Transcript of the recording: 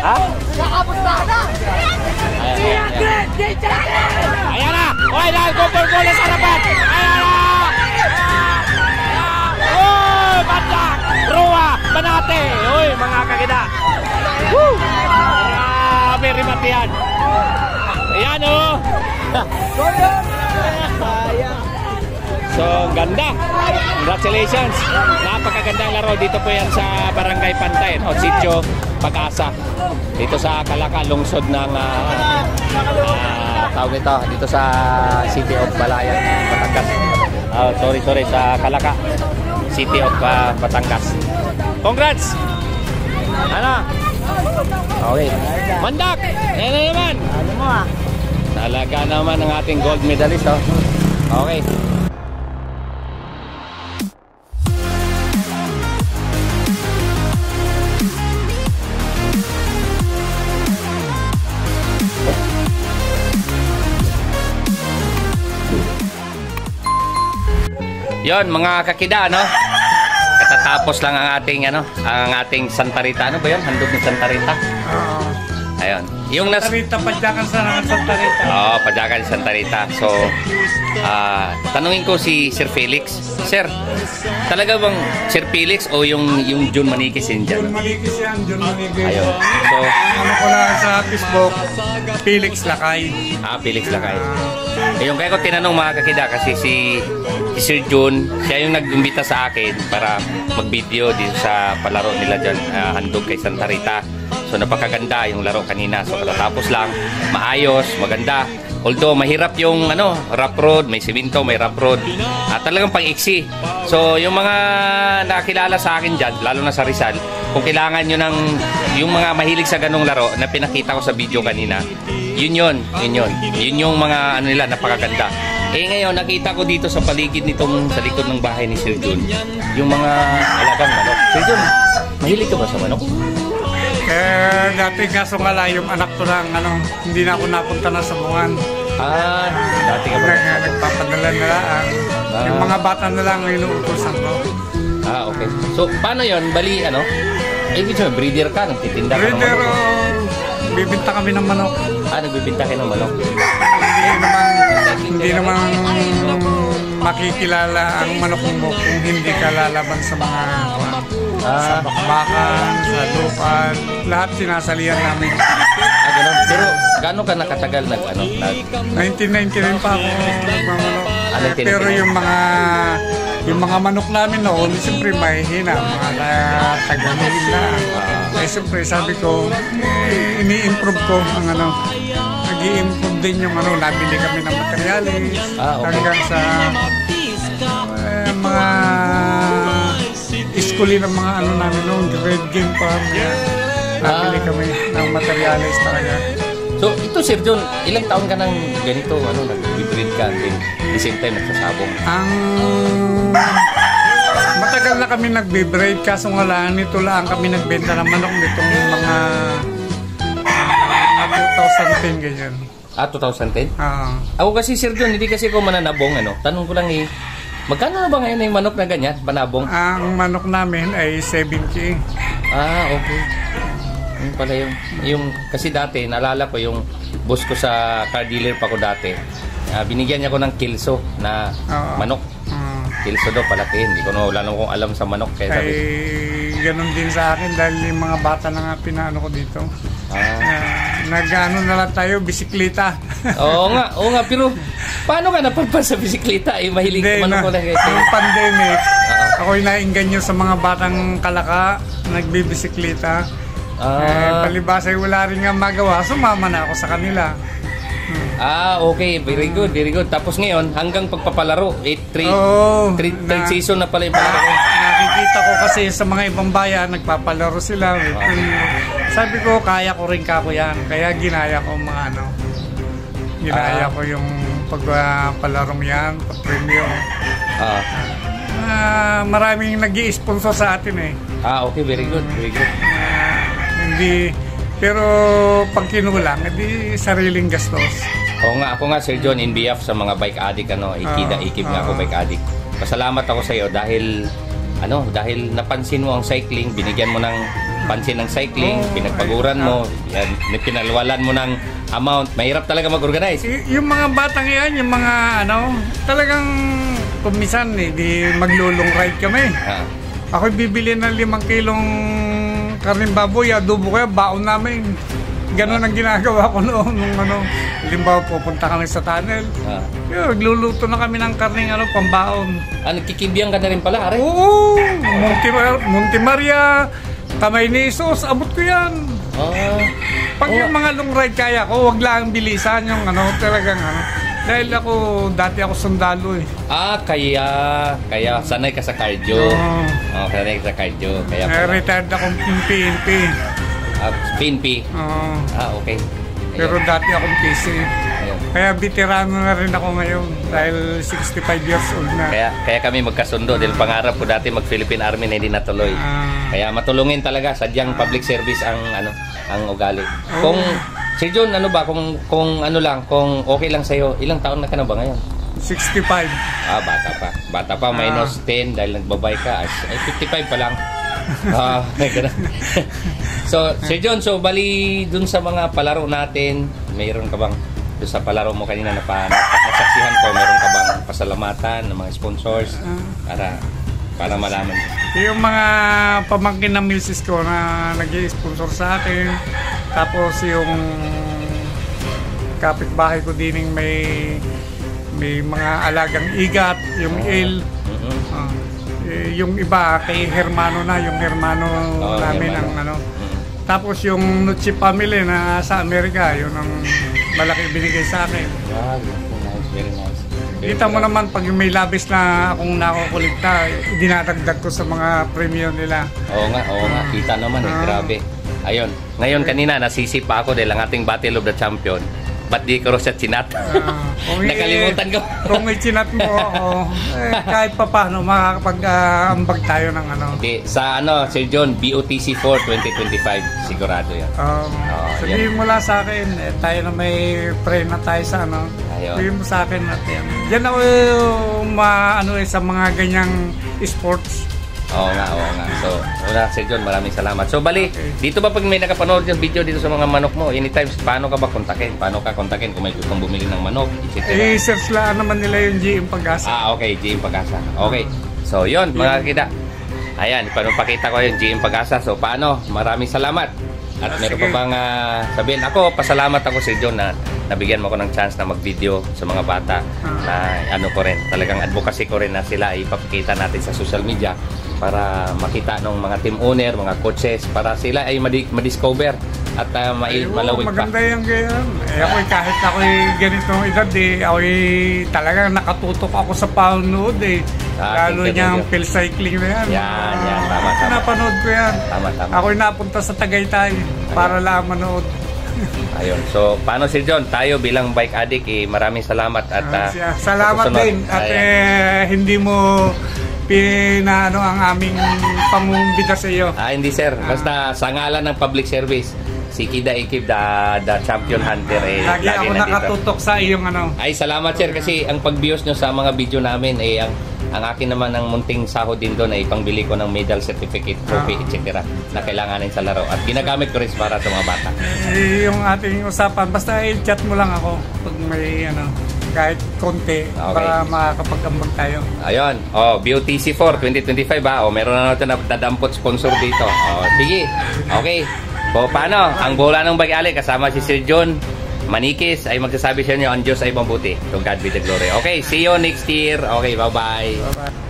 Ha? Nakapunta na! Ayan na! Oy, nagpupulpul sa harapan! Ayan na! Oy, Bandak! Rua! Banate! Oy, mga kakida! Woo! Grabe, rimati yan! Ayan o! So, ganda! Congratulations! Napakagandang laro. Dito po yan sa Barangay Pantay, no? Sitio Pag-asa. Dito sa Kalaka, lungsod ng tawag nito, dito sa City of Balayan, Batangas. Sorry, sa Kalaka, City of Batangas. Congrats! Ano? Okay. Mandak! Yan na naman! Ano mo ah? Talaga naman ang ating gold medalist, oh. Okay. Yon, mga kakida, no? Katatapos lang ang ating Santa Rita. Ano ba 'yon? Handog ni Santa Rita. Ayun. Yung Santa Rita, padyakan sa Santa Rita. Oo, padyakan ni Santa Rita. So, tanungin ko si Sir Felix. Sir, talaga bang Sir Felix o yung John Manikis yan dyan? John Manikis yan, John Manikis. Ayun. So, ano ko lang sa Facebook, Felix Lakay. Felix Lakay. Yung kaya ko tinanong mga kakida kasi si Sir John, siya yung nag-imbita sa akin para mag-video dito sa palaro nila dyan, handog kay Santa Rita. So napakaganda yung laro kanina. So katatapos lang, maayos, maganda. Although mahirap yung rough road, may simento, may rough road. Talagang pang-iksi. So yung mga nakilala sa akin dyan, lalo na sa Rizal, kung kailangan nyo ng yung mga mahilig sa ganong laro na pinakita ko sa video kanina, yun yung mga nila, napakaganda. Ngayon nakita ko dito sa paligid nitong sa likod ng bahay ni Sir John, yung mga alagang manok. Sir John, mahilig ka ba sa manok? Dati kaso nga lang yung anak ko lang, hindi na ako napunta na sa bungan. Dati ka ba? Nagpapadala na lang. Yung mga bata na lang inuutosan ko. Okay. So, paano yon? Bali, ibig sabihin, breeder ka, nagtitinda ka ng Breeder, manok? bibinta kami ng manok. Nagbibinta kayo ng manok? Hindi naman makikilala ang manok mo kung hindi ka lalaban sa mga sa bakbakan, sa lupan, lahat sinasalihan namin. Ganun. Pero gaano ka nakatagal 1999 pa ako nagmamanok. Pero yung mga manok namin noon, siyempre mahihina, mga tagalogin na. Siyempre sabi ko, ini-improve ko ang nag-i-improve din yung nabili kami ng materialis, hanggang sa mga iskuli ng mga namin noon, grade game pa, nabili kami ng materialis talaga. So, ito Sir John, ilang taon ka nang ganito, nag-breed ka, din the same time nagsasabong? Matagal na kami nagbe-breed, kaso nga lang, nito lang kami nagbenta ng manok nitong mga 2010 ganyan. 2010? Oo. Ako kasi Sir John, hindi kasi ko mananabong, tanong ko lang magkano na ba ngayon yung manok na ganyan, panabong? Ang manok namin ay 7K. Okay. Yung pala yung kasi dati, naalala ko yung boss ko sa car dealer pa ko dati, binigyan niya ko ng kilso na manok. Kilso daw palaki, hindi ko wala naman kong alam sa manok. Kaya sabi, ganun din sa akin dahil yung mga bata na nga pinaano ko dito. Nag-ano na lang tayo, bisikleta. Oo nga, pero paano ka napadpad sa bisikleta? Mahilig ka manok ko lang. Yung pandemic, ako'y nainganyo sa mga batang Kalaka, nagbibisikleta. Palibasa wala rin nga magawa, sumama na ako sa kanila. Okay, very good. Tapos ngayon, hanggang pagpapalaro, third season na pala yung palaro. Nakikita ko kasi sa mga ibang bayan, nagpapalaro sila. Sabi ko, kaya ko rin kako yan. Kaya ginaya ko ginaya ko yung pagpalaro mo yan, pag-premium. Maraming nag-i-sponsor sa atin Okay, very good. Pero pag kinulang, hindi sariling gastos. Ako nga Sir John, in behalf sa mga bike addict, ikib nga ako bike addict. Pasalamat ako sa iyo dahil napansin mo ang cycling, binigyan mo ng pansin ng cycling, pinagpaguran mo, yan, pinalwalan mo ng amount. Mahirap talaga mag-organize. Yung mga batang yan, yung mga talagang kumisan di maglulong ride kami. Ako bibili ng 5 kilong karning baboy, adobo kaya baon namin. Ganon ang ginagawa ko noon. Halimbawa pupunta kami sa tunnel. Nagluluto na kami ng karning pambaon. Nagkikibiyang ka na rin pala, are? Oo! Monte Maria, Kamay ni Jesus, abot ko yan. Pag yung mga long ride kaya ko, wag lang bilisan yung talagang Dahil dati ako sundalo eh. Kaya sanay ka sa cardio. Sanay ka sa cardio. Kaya retired akong PNP. PNP? Okay. Pero dati akong PC. Kaya veterano na rin ako ngayon dahil 65 years old na. Kaya kami magkasundo dahil pangarap ko dati mag-Philippine Army na hindi natuloy. Kaya matulungin talaga, sadyang public service ang ugali. Kung si John, kung okay lang sa'yo, ilang taon na ka na ba ngayon? 65. Bata pa. Bata pa, minus 10 dahil nagbabay ka. Ay, 55 pa lang. So, Sir John, bali dun sa mga palaro natin, mayroon ka bang, dun sa palaro mo kanina nasaksihan ko, mayroon ka bang pasalamatan ng mga sponsors para malaman? Yung mga pamangkin ng misis ko na nag-i-sponsor sa akin, tapos yung kapitbahay ko din may mga alagang igat, yung yung iba kay Hermano yung Hermano namin ang Tapos yung Nucci family na sa Amerika, yun ang malaki binigay sa akin. Nice, very nice. Kita mo naman pag may labis na akong nakukulikta, dinadagdag ko sa mga premium nila. Oo nga, kita naman grabe. Ayun, ngayon kanina nasisip pa ako dahil ang ating Battle of the Champion. Ba't di ko siya chinat? Nakalimutan ko. Kung may chinat mo, kahit pa paano makakapag-ambag tayo ng Okay, sa Sir John, BOTC 4 2025, sigurado yan. Sabihin mo lang sa akin, tayo na may pre na tayo sa sabihin mo sa akin natin. Diyan ako sa mga ganyang sports. Oo nga. So, Sir John, maraming salamat. So, bali, dito ba pag may nakapanood yung video dito sa mga manok mo, anytime, paano ka ba kontakin? Paano ka kontakin kung may gustong bumili ng manok, etc.? Search lang naman nila yung GM Pag-asa. Okay, GM Pag-asa. Okay. So, yun, mga kita. Ayan, pakita ko yung GM Pag-asa. So, paano? Maraming salamat. At meron pa bang sabihin? Pasalamat ako Sir John na nabigyan mo ko ng chance na mag-video sa mga bata na ko rin, talagang advocacy ko rin na sila ipapakita natin sa social media para makita ng mga team owner, mga coaches, para sila ay ma-discover at malawig pa. Maganda yung ganyan. Kahit ako'y ganitong edad ako'y talagang nakatutok ako sa panood lalo niyang field cycling na yan. Yan, tama. Napanood ko yan. Tama. Ako'y napunta sa Tagaytay para lang manood. Ayun. So, paano Sir John? Tayo bilang bike addict, maraming salamat at salamat din at hindi mo ang aming pangumbida sa iyo. Hindi sir, basta sa ngalan ng public service, si Kida Ikib, the champion hunter lagi ako nakatutok sa iyong Ay, salamat sir kasi ang pag-views nyo sa mga video namin ang akin naman ng munting sahod din doon ay pangbili ko ng medal, certificate, trophy, etc. na kailanganin sa laro at ginagamit ko rin para sa mga bata. Yung ating usapan, basta i-chat mo lang ako pag may kahit konti para makakapag-ambag tayo. Ayun. BOTC 4 2025 meron na natin na dadampot sponsor dito. Sige. Okay. Paano? Ang bola ng Bag-Ali kasama si Sir John Manikis ay magsasabi sa inyo, ang Diyos ay mabuti. To God be the glory. Okay, see you next year. Okay, bye-bye.